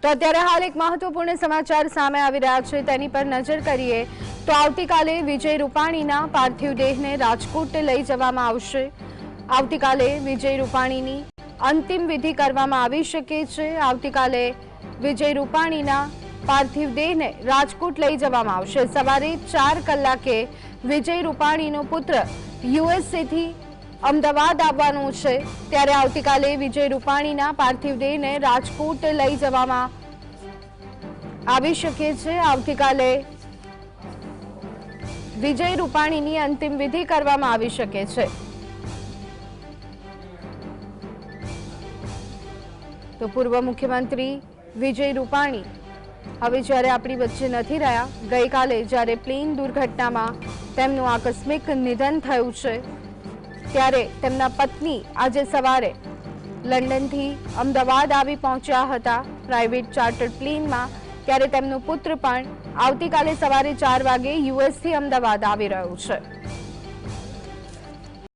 તો અત્યારે હાલ એક મહત્વપૂર્ણ સમાચાર સામે આવી રહ્યા છે, તેની પર નજર કરીએ તો આવતીકાલે વિજય રૂપાણીના પાર્થિવ દેહને રાજકોટ લઈ જવામાં આવશે। આવતીકાલે વિજય રૂપાણીની અંતિમ વિધિ કરવામાં આવી શકે છે। આવતીકાલે વિજય રૂપાણીના પાર્થિવ દેહને રાજકોટ લઈ જવામાં આવશે। સવારે 4 કલાકે વિજય રૂપાણીનો પુત્ર યુએસએથી અમદાવાદ આવવાનું છે, ત્યારે આવતીકાલે વિજય રૂપાણીના પાર્થિવ દેહને રાજકોટ લઈ જવામાં આવી શકે છે। આવતીકાલે વિજય રૂપાણીની અંતિમ વિધિ કરવામાં આવી શકે છે। તો પૂર્વ મુખ્યમંત્રી વિજય રૂપાણી હવે જ્યારે આપણી વચ્ચે નથી રહ્યા, ગઈકાલે જ્યારે પ્લેન દુર્ઘટનામાં તેમનું આકસ્મિક નિધન થયું છે, ત્યારે તેમના પત્ની આજે સવારે લંડનથી અમદાવાદ આવી પહોંચ્યા હતા પ્રાઇવેટ ચાર્ટર્ડ પ્લેનમાં। ત્યારે તેમનો પુત્ર પણ આવતીકાલે સવારે 4 વાગે યુએસથી અમદાવાદ આવી રહ્યો છે।